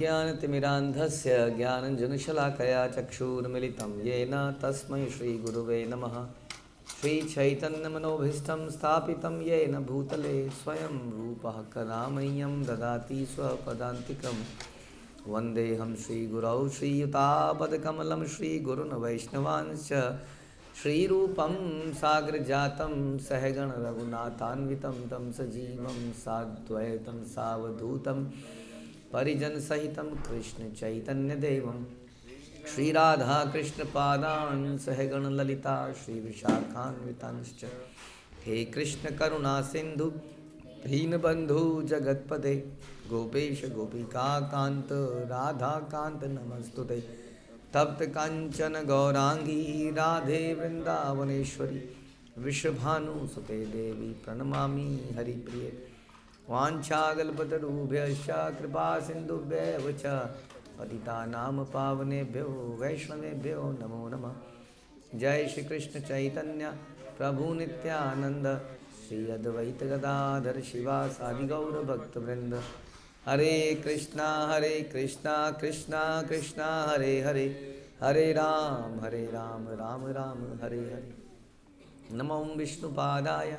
ज्ञानतिमिरान्धस्य ज्ञानञ्जनशलाकया चक्षुर्मिलितं येन तस्मै श्रीगुरुवे नमः। श्रीचैतन्यमनोभीष्टं स्थापितं येन भूतले स्वयं रूपः कलामह्यं ददाति स्वपदान्तिकं। वन्देऽहं श्रीगुरौ श्रीयुतापदकमलं श्रीगुरुन् वैष्णवांश्च श्रीरूपं साग्रजातं सहगण रघुनाथान्वितं तं सजीवं साद्वैतं सावधूतं परिजन सहितं कृष्ण चैतन्य देवं श्रीराधा कृष्ण पादान् सहगण ललिता श्री विशाखान्वितांश्च। हे कृष्ण करुणा सिंधु दीनबंधु जगतपते गोपेश गोपिका कांत राधा कांत नमस्तुते। तप्त कांचन गौरांगी राधे वृंदावनेश्वरी विश्वभानुसुते देवी प्रणमामि हरिप्रिये। वाञ्छाकल्पतरुभ्यश्च कृपा सिन्धुभ्येव च पतितानां पावनेभ्यो वैष्णवेभ्यो नमो नमः। जय श्री कृष्ण चैतन्य प्रभु नित्यानंद श्री अद्वैत गदाधर शिवासादि गौर भक्तवृंद। हरे कृष्णा कृष्णा कृष्णा हरे हरे हरे राम राम राम हरे हरे। नमो विष्णुपादाय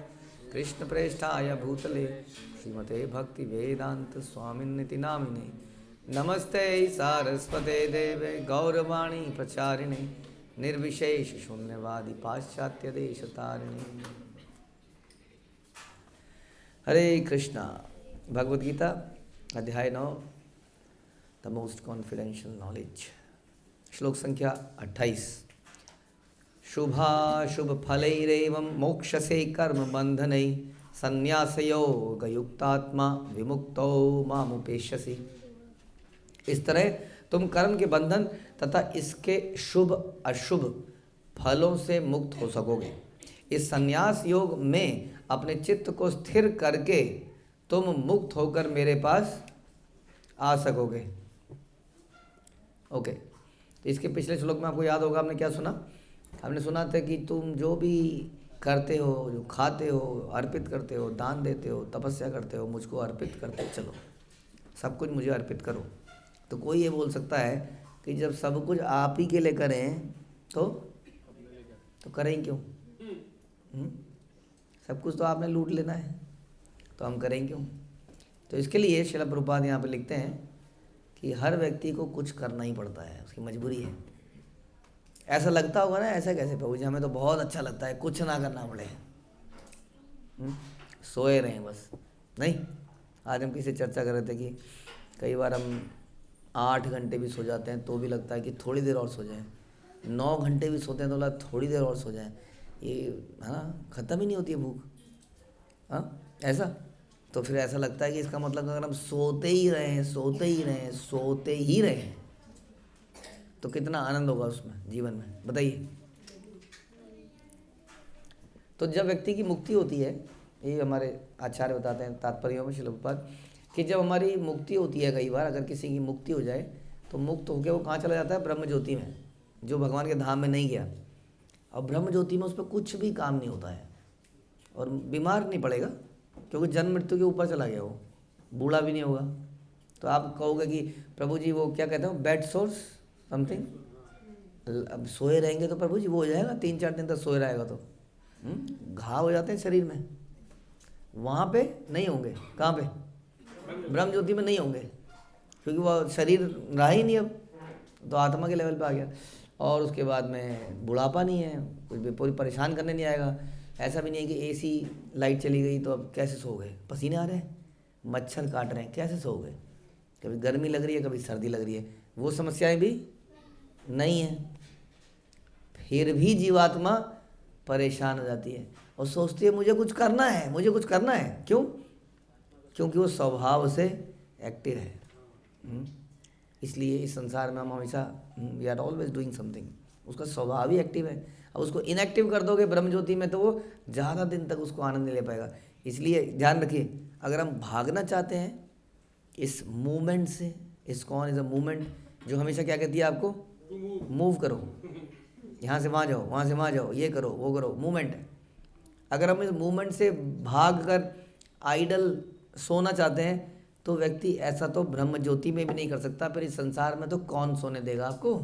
कृष्ण प्रेष्ठाय भूतले श्रीमते भक्ति वेदांत स्वामिन्निति नामिने। नमस्ते सारस्वते देवे गौरवाणी प्रचारिणे निर्विशेष शून्यवादी पाश्चात्य देश तारिणे। हरे कृष्णा। भगवद गीता अध्याय 9 द मोस्ट कॉन्फिडेंशियल नॉलेज श्लोक संख्या 28। शुभाशुभ फलैरेवं मोक्षसे कर्म बंधनै संन्यासयोगयुक्तात्मा विमुक्तो मामुपेष्यसि। इस तरह तुम कर्म के बंधन तथा इसके शुभ अशुभ फलों से मुक्त हो सकोगे। इस संन्यास योग में अपने चित्त को स्थिर करके तुम मुक्त होकर मेरे पास आ सकोगे। ओके, तो इसके पिछले श्लोक में आपको याद होगा हमने क्या सुना। हमने सुना था कि तुम जो भी करते हो, जो खाते हो, अर्पित करते हो, दान देते हो, तपस्या करते हो, मुझको अर्पित करते चलो, सब कुछ मुझे अर्पित करो। तो कोई ये बोल सकता है कि जब सब कुछ आप ही के लिए करें तो करें क्यों? सब कुछ तो आपने लूट लेना है, तो हम करें क्यों? तो इसके लिए श्रील प्रभुपाद यहाँ पे लिखते हैं कि हर व्यक्ति को कुछ करना ही पड़ता है, उसकी मजबूरी है। ऐसा लगता होगा ना, ऐसा कैसे प्रभु जी, हमें तो बहुत अच्छा लगता है कुछ ना करना पड़े, सोए रहें बस। नहीं, आज हम किसी चर्चा कर रहे थे कि कई बार हम 8 घंटे भी सो जाते हैं तो भी लगता है कि थोड़ी देर और सो जाएं। 9 घंटे भी सोते हैं तो लगता है थोड़ी देर और सो जाएं। ये है ना, ख़त्म ही नहीं होती है भूख। हाँ, ऐसा तो फिर ऐसा लगता है कि इसका मतलब अगर हम सोते ही रहें तो कितना आनंद होगा उसमें जीवन में, बताइए। तो जब व्यक्ति की मुक्ति होती है, ये हमारे आचार्य बताते हैं तात्पर्यों में श्रील प्रभुपाद, कि जब हमारी मुक्ति होती है, कई बार अगर किसी की मुक्ति हो जाए तो मुक्त होकर वो कहाँ चला जाता है? ब्रह्म ज्योति में, जो भगवान के धाम में नहीं गया। और ब्रह्म ज्योति में उस पर कुछ भी काम नहीं होता है और बीमार नहीं पड़ेगा, क्योंकि जन्म मृत्यु के ऊपर चला गया, वो बूढ़ा भी नहीं होगा। तो आप कहोगे कि प्रभु जी वो क्या कहते हैं, बेड सोर्स समथिंग, अब सोए रहेंगे तो प्रभु जी वो हो जाएगा, 3-4 दिन तक सोए रहेगा तो घाव हो जाते हैं शरीर में, वहाँ पे नहीं होंगे। कहाँ पे? ब्रह्म ज्योति में नहीं होंगे, क्योंकि वह शरीर रहा ही नहीं, अब तो आत्मा के लेवल पे आ गया। और उसके बाद में बुढ़ापा नहीं है, कुछ भी पूरी परेशान करने नहीं आएगा। ऐसा भी नहीं है कि एसी लाइट चली गई तो अब कैसे सो गए, पसीने आ रहे हैं, मच्छर काट रहे हैं, कैसे सो गए, कभी गर्मी लग रही है, कभी सर्दी लग रही है, वो समस्याएं भी नहीं है। फिर भी जीवात्मा परेशान हो जाती है और सोचती है मुझे कुछ करना है। क्यों? क्योंकि वो स्वभाव से एक्टिव है। इसलिए इस संसार में हम हमेशा we are always doing something, उसका स्वभाव ही एक्टिव है। अब उसको इनएक्टिव कर दोगे ब्रह्म ज्योति में तो वो ज़्यादा दिन तक उसको आनंद नहीं ले पाएगा। इसलिए ध्यान रखिए, अगर हम भागना चाहते हैं इस मूवमेंट से, इस्कॉन इज अ मूवमेंट जो हमेशा क्या कहती है आपको, मूव करो, यहाँ से वहाँ जाओ, वहाँ से वहाँ जाओ, ये करो वो करो, मूवमेंट है। अगर हम इस मूवमेंट से भाग कर आइडल सोना चाहते हैं तो व्यक्ति ऐसा तो ब्रह्म ज्योति में भी नहीं कर सकता, फिर इस संसार में तो कौन सोने देगा आपको।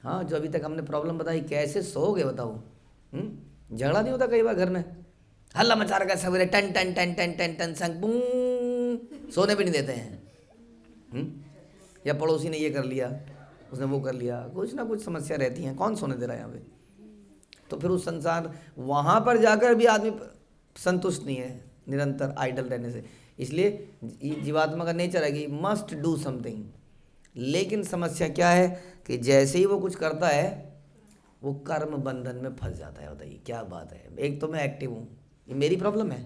हाँ, जो अभी तक हमने प्रॉब्लम बताई, कैसे सोओगे बताओ। झगड़ा नहीं होता कई बार घर में, हल्ला मचा रखा है सवेरे, टन टन टन टन टन टन संग बूं, सोने भी नहीं देते हैं। या पड़ोसी ने ये कर लिया, उसने वो कर लिया, कुछ ना कुछ समस्या रहती हैं, कौन सोने दे रहा है यहाँ पे। तो फिर उस संसार, वहाँ पर जाकर भी आदमी संतुष्ट नहीं है निरंतर आइडल रहने से। इसलिए जीवात्मा का नेचर है कि मस्ट डू समथिंग। लेकिन समस्या क्या है कि जैसे ही वो कुछ करता है वो कर्म बंधन में फंस जाता है। बताइए क्या बात है। एक तो मैं एक्टिव हूँ, ये मेरी प्रॉब्लम है।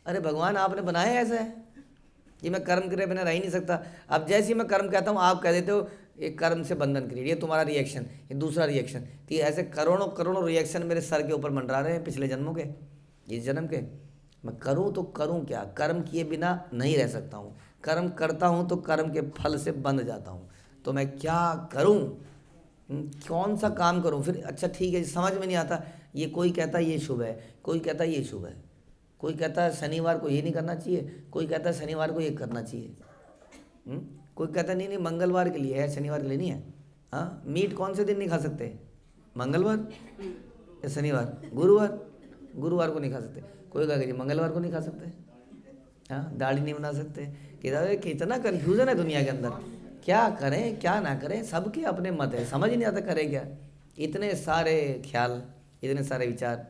अरे भगवान आपने बनाया ऐसा है कि मैं कर्म करे बिना रह ही नहीं सकता। अब जैसे ही मैं कर्म कहता हूँ आप कह देते हो ये कर्म से बंधन क्रिएट, ये तुम्हारा रिएक्शन, ये दूसरा रिएक्शन। तो ऐसे करोड़ों करोड़ों रिएक्शन मेरे सर के ऊपर मंडरा रहे हैं पिछले जन्मों के, इस जन्म के। मैं करूँ तो करूँ क्या, कर्म किए बिना नहीं रह सकता हूँ। कर्म करता हूँ तो कर्म के फल से बंध जाता हूँ। तो मैं क्या करूँ, कौन सा काम करूँ फिर। अच्छा ठीक है, समझ में नहीं आता। ये कोई कहता है ये शुभ है, कोई कहता है ये शुभ है, कोई कहता है शनिवार को ये नहीं करना चाहिए, कोई कहता है शनिवार को ये करना चाहिए। कोई कहता है नहीं नहीं मंगलवार के लिए है, शनिवार के लिए नहीं है। हाँ, मीट कौन से दिन नहीं खा सकते, मंगलवार या शनिवार, गुरुवार, गुरुवार को नहीं खा सकते। कोई कहेगा जी मंगलवार को नहीं खा सकते। हाँ, दाढ़ी नहीं बना सकते। कितना कन्फ्यूज़न है दुनिया के अंदर, क्या करें क्या ना करें, सबके अपने मत है, समझ ही नहीं आता करें क्या। इतने सारे ख्याल, इतने सारे विचार।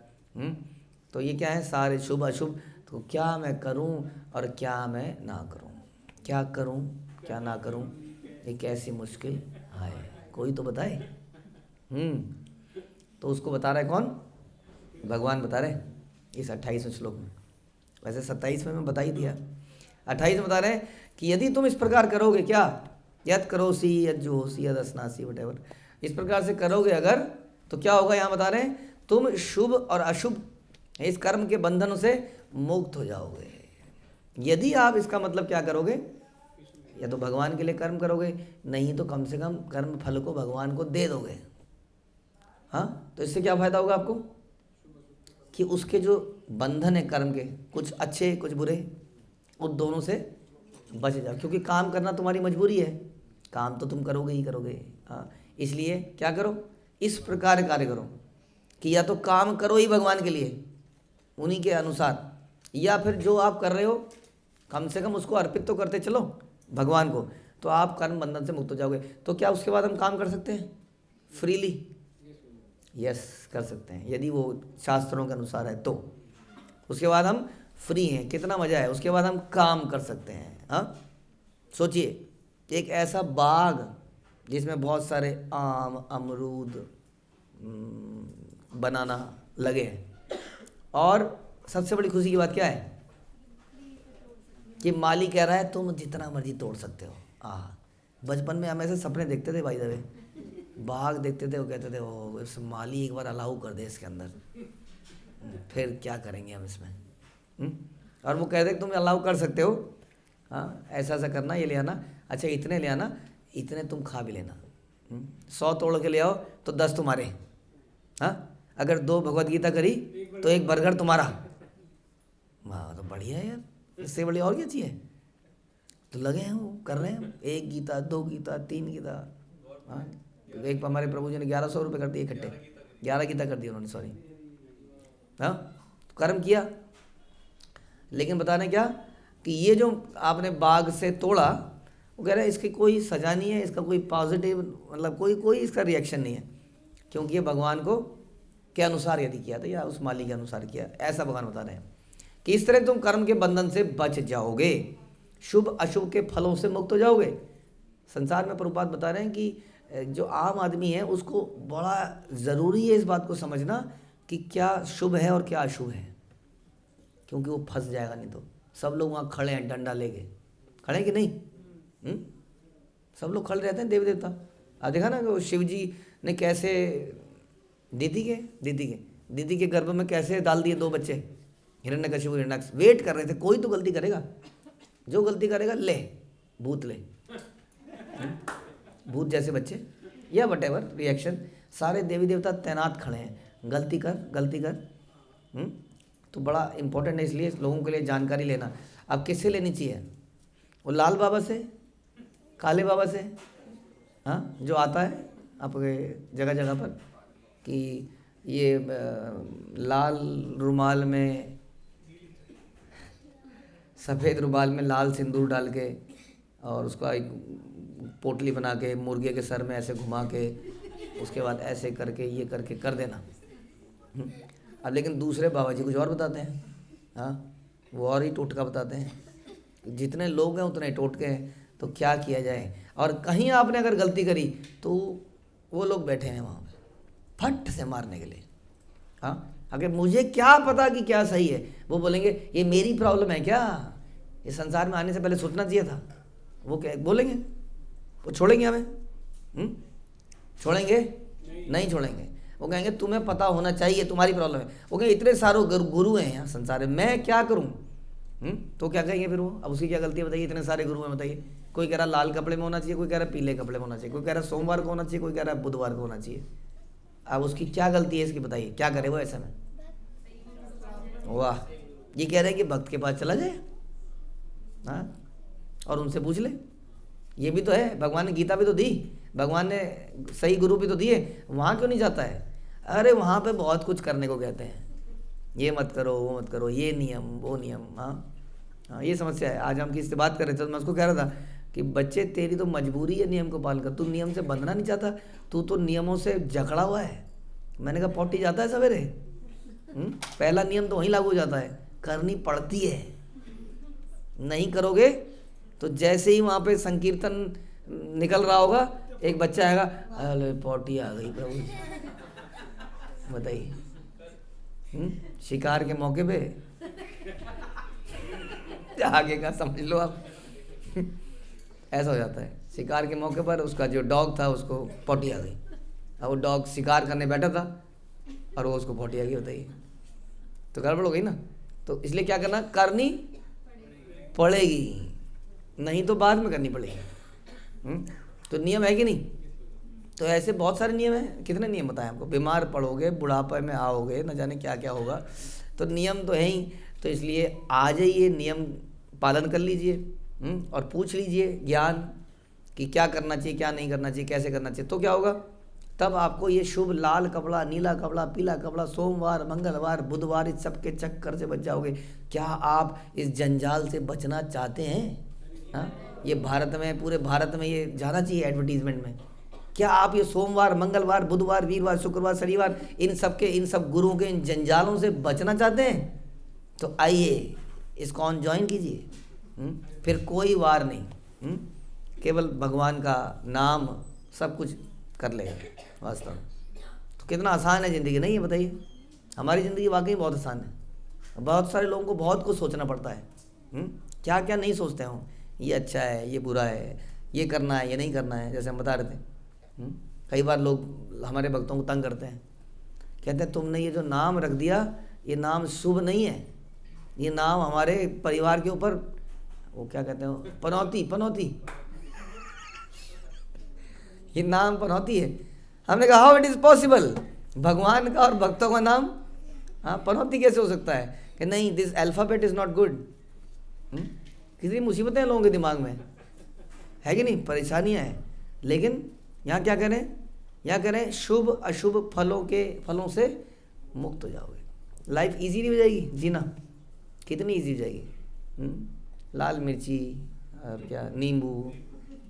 तो ये क्या है, सारे शुभ अशुभ। तो क्या मैं करूं और क्या मैं ना करूं, क्या करूं क्या ना करूं, ये कैसी मुश्किल है, कोई तो बताए। तो उसको बता रहा है कौन, भगवान बता रहे इस 28वें श्लोक में। वैसे 27 में बता ही दिया, 28 में बता रहे हैं कि यदि तुम इस प्रकार करोगे, क्या, यद करोसी यद जोहोसी यद अस्नासी वटेवर, इस प्रकार से करोगे अगर, तो क्या होगा। यहाँ बता रहे हैं तुम शुभ और अशुभ इस कर्म के बंधनों से मुक्त हो जाओगे। यदि आप इसका मतलब क्या करोगे, या तो भगवान के लिए कर्म करोगे, नहीं तो कम से कम कर्म फल को भगवान को दे दोगे। हाँ, तो इससे क्या फायदा होगा आपको कि उसके जो बंधन है कर्म के, कुछ अच्छे कुछ बुरे, उन दोनों से बच जाओ। क्योंकि काम करना तुम्हारी मजबूरी है, काम तो तुम करोगे ही करोगे। हाँ, इसलिए क्या करो, इस प्रकार कार्य करो कि या तो काम करो ही भगवान के लिए उन्हीं के अनुसार, या फिर जो आप कर रहे हो कम से कम उसको अर्पित तो करते चलो भगवान को, तो आप कर्म बंधन से मुक्त हो जाओगे। तो क्या उसके बाद हम काम कर सकते हैं फ्रीली? यस, कर सकते हैं, यदि वो शास्त्रों के अनुसार है तो। उसके बाद हम फ्री हैं, कितना मज़ा है, उसके बाद हम काम कर सकते हैं। हाँ, सोचिए एक ऐसा बाग जिसमें बहुत सारे आम, अमरूद, बनाना लगे हैं, और सबसे बड़ी खुशी की बात क्या है कि माली कह रहा है तुम जितना मर्जी तोड़ सकते हो। बचपन में हम ऐसे सपने देखते थे भाई दबे, बाग देखते थे, वो कहते थे ओ इस माली एक बार अलाउ कर दे इसके अंदर, फिर क्या करेंगे हम इसमें। और वो कहते तुम अलाउ कर सकते हो, हाँ ऐसा ऐसा करना, ये ले आना, अच्छा इतने ले आना, इतने तुम खा भी लेना। 100 तोड़ के ले आओ तो 10 तुम्हारे। हाँ, अगर 2 भगवत गीता करी तो 1 बर्गर तुम्हारा। वाह, तो बढ़िया है यार, इससे बढ़िया और क्या चाहिए। तो लगे हैं वो कर रहे हैं, 1 गीता 2 गीता 3 गीता। हाँ, एक हमारे प्रभु जी ने 1100 रुपये कर दिए इकट्ठे, 11 गीता कर दिए उन्होंने, सॉरी। हाँ, तो कर्म किया। लेकिन बता रहे क्या कि ये जो आपने बाग से तोड़ा, वो कह रहा है इसकी कोई सजा नहीं है, इसका कोई पॉजिटिव मतलब कोई इसका रिएक्शन नहीं है, क्योंकि ये भगवान को के अनुसार यदि किया था या उस माली के अनुसार किया, ऐसा भगवान बता रहे हैं कि इस तरह तुम कर्म के बंधन से बच जाओगे, शुभ अशुभ के फलों से मुक्त हो जाओगे। संसार में प्रभुपाद बता रहे हैं कि जो आम आदमी है उसको बड़ा ज़रूरी है इस बात को समझना कि क्या शुभ है और क्या अशुभ है, क्योंकि वो फंस जाएगा। नहीं तो सब लोग वहाँ खड़े हैं डंडा लेके, खड़े हैं कि नहीं? सब लोग खड़े रहते हैं देवी देवता। देखा ना वो शिव जी ने कैसे दीदी के गर्भ में कैसे डाल दिए 2 बच्चे, हिरण्यकशिपु हिरण्याक्ष। वेट कर रहे थे कोई तो गलती करेगा, जो गलती करेगा ले भूत ले, भूत जैसे बच्चे या वटेवर रिएक्शन, सारे देवी देवता तैनात खड़े हैं, गलती कर। तो बड़ा इंपॉर्टेंट है, इसलिए लोगों के लिए जानकारी लेना। अब किससे लेनी चाहिए? वो लाल बाबा से, काले बाबा से, हाँ, जो आता है आपके जगह जगह पर कि ये लाल रुमाल में, सफ़ेद रुमाल में लाल सिंदूर डाल के और उसका एक पोटली बना के मुर्गे के सर में ऐसे घुमा के उसके बाद ऐसे करके ये करके कर देना। अब लेकिन दूसरे बाबा जी कुछ और बताते हैं, हाँ, वो और ही टोटका बताते हैं। जितने लोग हैं उतने टोटके हैं, तो क्या किया जाए। और कहीं आपने अगर गलती करी तो वो लोग बैठे हैं वहाँ पे फट से मारने के लिए। हाँ, अगर मुझे क्या पता कि क्या सही है, वो बोलेंगे ये मेरी प्रॉब्लम है क्या, ये संसार में आने से पहले सोचना चाहिए था। वो क्या बोलेंगे, वो छोड़ेंगे हमें? छोड़ेंगे? नहीं छोड़ेंगे। वो कहेंगे तुम्हें पता होना चाहिए, तुम्हारी प्रॉब्लम है। वो कहेंगे इतने सारे गुरु हैं यहाँ संसार में, मैं क्या करूँ? तो क्या कहेंगे फिर वो? अब उसकी क्या गलती है बताइए? इतने सारे गुरु हैं बताइए। कोई कह रहा लाल कपड़े में होना चाहिए, कोई कह रहा पीले कपड़े में होना चाहिए, कोई कह रहा सोमवार को होना चाहिए, कोई कह रहा बुधवार को होना चाहिए। अब उसकी क्या गलती है इसकी बताइए, क्या करे वो ऐसा में? वाह, ये कह रहे हैं कि भक्त के पास चला जाए, हाँ, और उनसे पूछ ले। ये भी तो है, भगवान ने गीता भी तो दी, भगवान ने सही गुरु भी तो दिए, वहाँ क्यों नहीं जाता है? अरे वहाँ पे बहुत कुछ करने को कहते हैं, ये मत करो, वो मत करो, ये नियम, वो नियम। हाँ, ये समस्या है। आज हम किसी से बात कर रहे थे तो मैं उसको कह रहा था कि बच्चे तेरी तो मजबूरी है नियम को पालन कर, तू नियम से बंधना नहीं चाहता, तू तो नियमों से जकड़ा हुआ है। मैंने कहा पॉटी जाता है सवेरे, पहला नियम तो वहीं लागू हो जाता है, करनी पड़ती है। नहीं करोगे तो जैसे ही वहाँ पे संकीर्तन निकल रहा होगा, एक बच्चा आएगा, अरे पॉटी आ गई प्रभु, बताइए। शिकार के मौके पे आगे का समझ लो आप। ऐसा हो जाता है, शिकार के मौके पर उसका जो डॉग था उसको पॉटी आ गई। अब वो डॉग शिकार करने बैठा था और वो उसको पॉटी आ गई, बताइए, तो गड़बड़ हो गई ना। तो इसलिए क्या करना, करनी पड़ेगी, नहीं तो बाद में करनी पड़ेगी। तो नियम है कि नहीं? तो ऐसे बहुत सारे नियम हैं। कितने नियम बताएं आपको? बीमार पड़ोगे, बुढ़ापे में आओगे, न जाने क्या क्या होगा, तो नियम तो है ही। तो इसलिए आ जाइए, नियम पालन कर लीजिए और पूछ लीजिए ज्ञान कि क्या करना चाहिए, क्या नहीं करना चाहिए, कैसे करना चाहिए। तो क्या होगा, तब आपको ये शुभ लाल कपड़ा, नीला कपड़ा, पीला कपड़ा, सोमवार, मंगलवार, बुधवार, इस सब के चक्कर से बच जाओगे। क्या आप इस जंजाल से बचना चाहते हैं? हाँ, ये भारत में, पूरे भारत में ये जाना चाहिए एडवर्टीजमेंट में। क्या आप ये सोमवार, मंगलवार, बुधवार, वीरवार, शुक्रवार, शनिवार, इन सब गुरुओं के इन जंजालों से बचना चाहते हैं? तो आइए इस्कॉन ज्वाइन कीजिए। फिर कोई वार नहीं, केवल भगवान का नाम सब कुछ कर लेगा वास्तव में। तो कितना आसान है ज़िंदगी, नहीं है बताइए? हमारी ज़िंदगी वाकई बहुत आसान है। बहुत सारे लोगों को बहुत कुछ सोचना पड़ता है, क्या क्या नहीं सोचते हो, ये अच्छा है, ये बुरा है, ये करना है, ये नहीं करना है। जैसे हम बता रहे थे, कई बार लोग हमारे भक्तों को तंग करते हैं, कहते हैं तुमने ये जो नाम रख दिया, ये नाम शुभ नहीं है, ये नाम हमारे परिवार के ऊपर, वो क्या कहते हैं, पनौती ये नाम पनौती है। हमने कहा हाउ इट इज़ पॉसिबल, भगवान का और भक्तों का नाम पनौती कैसे हो सकता है? कि नहीं, this alphabet is not good. कितनी मुसीबतें हैं लोगों के दिमाग में, है कि नहीं, परेशानियां हैं। लेकिन यहाँ क्या करें, यहाँ करें शुभ अशुभ फलों से मुक्त हो जाओगे, लाइफ इजी नहीं हो जाएगी जीना, कितनी इजी हो जाएगी। लाल मिर्ची और क्या नींबू,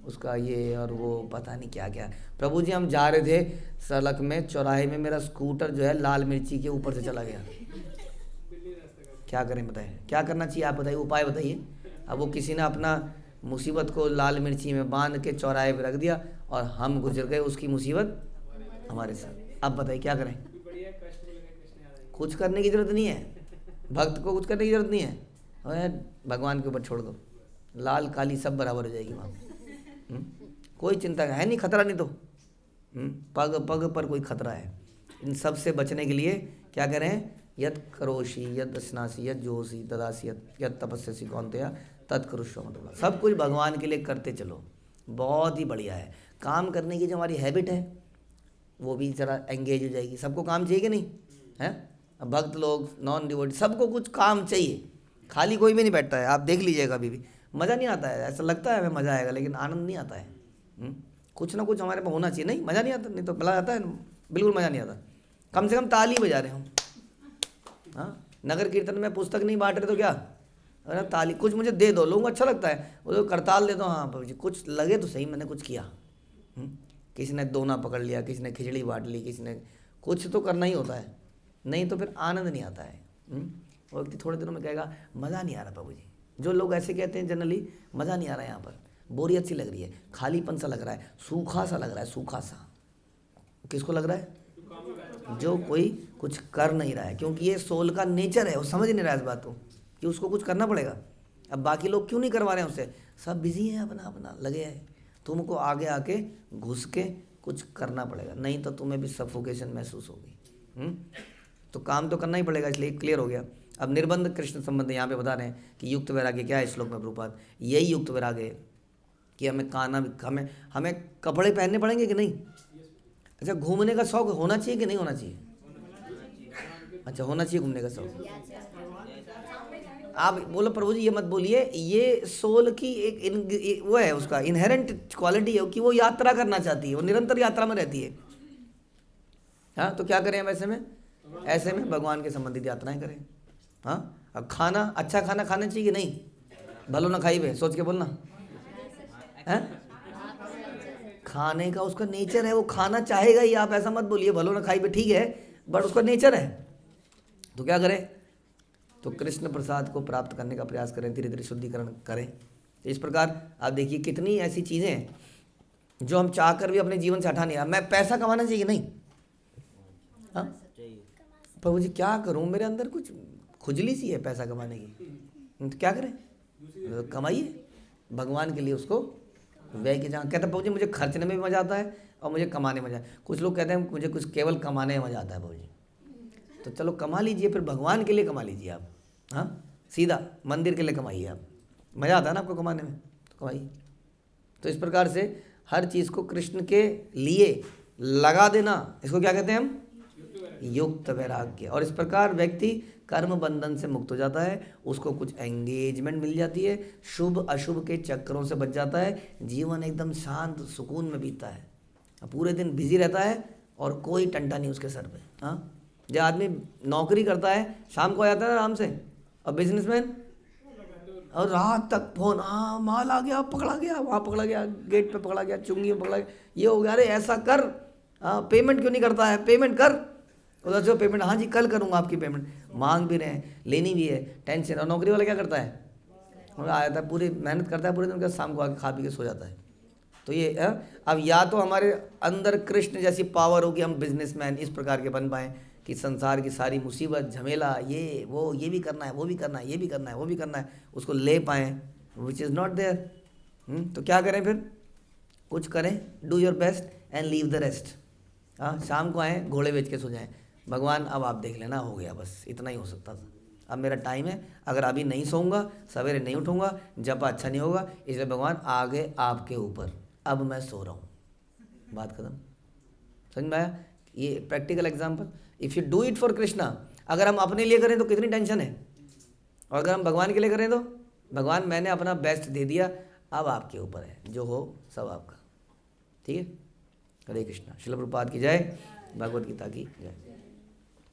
उसका ये और वो पता नहीं क्या क्या। प्रभु जी हम जा रहे थे सड़क में, चौराहे में मेरा स्कूटर जो है लाल मिर्ची के ऊपर से चला गया। क्या करें बताइए, क्या करना चाहिए आप बताइए, उपाय बताइए। अब वो किसी ने अपना मुसीबत को लाल मिर्ची में बांध के चौराहे पे रख दिया और हम गुजर गए उसकी मुसीबत हमारे साथ। अब बताइए क्या करें? कुछ करने की ज़रूरत नहीं है, भक्त को कुछ करने की ज़रूरत नहीं है, और भगवान के ऊपर छोड़ दो, लाल काली सब बराबर हो जाएगी वहाँ। कोई चिंता है नहीं, खतरा नहीं। तो पग पग पर कोई खतरा है। इन सब से बचने के लिए क्या करें, यद करोषि यद स्नासी यद जोशी ददासी यद तपस्यसी कौन्तेय तत्करुष्व मतलब सब कुछ भगवान के लिए करते चलो, बहुत ही बढ़िया है। काम करने की जो हमारी हैबिट है वो भी ज़रा एंगेज हो जाएगी। सबको काम चाहिए कि नहीं है? भक्त लोग, नॉन डिवोटी, सबको कुछ काम चाहिए, खाली कोई भी नहीं बैठता है। आप देख लीजिएगा, अभी भी मज़ा नहीं आता है, ऐसा लगता है हमें मज़ा आएगा लेकिन आनंद नहीं आता है। कुछ ना कुछ हमारे पास होना चाहिए। नहीं मज़ा नहीं आता, नहीं तो मज़ा आता है, बिल्कुल मज़ा नहीं आता। कम से कम ताली बजा रहे हो। हाँ, नगर कीर्तन में पुस्तक नहीं बांट रहे तो क्या, अरे ताली कुछ मुझे दे दो, लोगों को अच्छा लगता है। वो तो करताल दे दो, हाँ प्रभु जी कुछ लगे तो सही मैंने कुछ किया। किसी ने दोना पकड़ लिया, किसी ने खिचड़ी बांट ली, किसी ने कुछ तो करना ही होता है, नहीं तो फिर आनंद नहीं आता है। वो व्यक्ति थोड़े दिनों में कहेगा मज़ा नहीं आ रहा प्रभु जी। जो लोग ऐसे कहते हैं जनरली, मज़ा नहीं आ रहा है, यहाँ पर बोरियत सी लग रही है, खालीपन सा लग रहा है, सूखा सा लग रहा है, सूखा सा। किसको लग रहा है? जो कोई कुछ कर नहीं रहा है, क्योंकि ये सोल का नेचर है। वो समझ नहीं रहा है इस बात को कि उसको कुछ करना पड़ेगा। अब बाकी लोग क्यों नहीं करवा रहे हैं उससे, सब बिजी हैं, अपना अपना लगे हैं। तुमको आगे आके घुस के कुछ करना पड़ेगा, नहीं तो तुम्हें भी सफोकेशन महसूस होगी। तो काम तो करना ही पड़ेगा। इसलिए क्लियर हो गया। अब निर्बंध कृष्ण संबंध यहाँ पे बता रहे हैं कि युक्त वैराग्य क्या है श्लोक में प्रभुपाद। यही युक्त वैराग्य है कि हमें कपड़े पहनने पड़ेंगे कि नहीं। अच्छा, घूमने का शौक होना चाहिए कि नहीं होना चाहिए? अच्छा, होना चाहिए घूमने का शौक। आप बोलो प्रभु जी ये मत बोलिए, ये सोल की एक वो है, उसका इनहेरेंट क्वालिटी है कि वो यात्रा करना चाहती है, वो निरंतर यात्रा में रहती है। हाँ, तो क्या करें हम ऐसे में? ऐसे में भगवान के संबंधित यात्राएं करें। हाँ, अब खाना, अच्छा खाना खाना चाहिए कि नहीं? भलो ना खाई बे, सोच के बोलना है। खाने का उसका नेचर है, वो खाना चाहेगा ही। आप ऐसा मत बोलिए भलो ना खाई बे, ठीक है, बट उसका नेचर है। तो क्या करें? तो कृष्ण प्रसाद को प्राप्त करने का प्रयास करें, धीरे धीरे शुद्धिकरण करें। इस प्रकार आप देखिए कितनी ऐसी चीज़ें हैं जो हम चाह कर भी अपने जीवन से हटा नहीं रहा। मैं पैसा कमाना चाहिए नहीं? हाँ प्रभु जी क्या करूं, मेरे अंदर कुछ खुजली सी है पैसा कमाने की। तो क्या करें? तो कमाइए भगवान के लिए, उसको व्यय के। जहाँ कहता है प्रभु जी मुझे खर्चने में भी मज़ा आता है और मुझे कमाने में मज़ा। कुछ लोग कहते हैं मुझे कुछ केवल कमाने में मज़ा आता है प्रभु जी। तो चलो कमा लीजिए, फिर भगवान के लिए कमा लीजिए आप। हाँ, सीधा मंदिर के लिए कमाइए आप। मज़ा आता है ना आपको कमाने में, तो कमाइए। तो इस प्रकार से हर चीज़ को कृष्ण के लिए लगा देना, इसको क्या कहते हैं हम? युक्त वैराग्य। और इस प्रकार व्यक्ति कर्म बंधन से मुक्त हो जाता है, उसको कुछ एंगेजमेंट मिल जाती है, शुभ अशुभ के चक्रों से बच जाता है, जीवन एकदम शांत सुकून में बीतता है, पूरे दिन बिजी रहता है और कोई टंटा नहीं उसके सर पे। हाँ, जो आदमी नौकरी करता है शाम को आ जाता है आराम से, और बिजनेसमैन और रात तक फोन, हाँ माल आ गया, पकड़ा गया, वहाँ पकड़ा गया, गेट पे पकड़ा गया, चुंगी में पकड़ा गया, ये हो गया, अरे ऐसा कर, हाँ पेमेंट क्यों नहीं करता है, पेमेंट कर। उधर जो पेमेंट, हाँ जी कल करूँगा आपकी पेमेंट, मांग भी रहे हैं, लेनी भी है, टेंशन। और नौकरी वाला क्या करता है? आ जाता है, पूरी मेहनत करता है पूरे दिन का, शाम को आके खा पी के सो जाता है। तो ये अब या तो हमारे अंदर कृष्ण जैसी पावर हो कि हम बिजनेसमैन इस प्रकार के बन पाएँ कि संसार की सारी मुसीबत झमेला, ये वो, ये भी करना है, वो भी करना है, ये भी करना है, वो भी करना है, उसको ले पाएँ, विच इज़ नॉट देयर। तो क्या करें फिर? कुछ करें, do your best and leave the rest. हाँ, शाम को आएँ घोड़े बेच के सो जाएँ, भगवान अब आप देख लेना, हो गया, बस इतना ही हो सकता था, अब मेरा टाइम है, अगर अभी नहीं सोऊंगा, सवेरे नहीं उठूंगा, जब अच्छा नहीं होगा, इसलिए भगवान आगे आपके ऊपर, अब मैं सो रहा हूँ, बात खत्म। समझ में आया? ये practical example. If you do it for Krishna, अगर हम अपने लिए करें तो कितनी टेंशन है, और अगर हम भगवान के लिए करें तो भगवान मैंने अपना बेस्ट दे दिया, अब आपके ऊपर है, जो हो सब आपका। ठीक है? हरे कृष्णा। श्रील प्रभुपाद की जय, भगवद गीता की जय।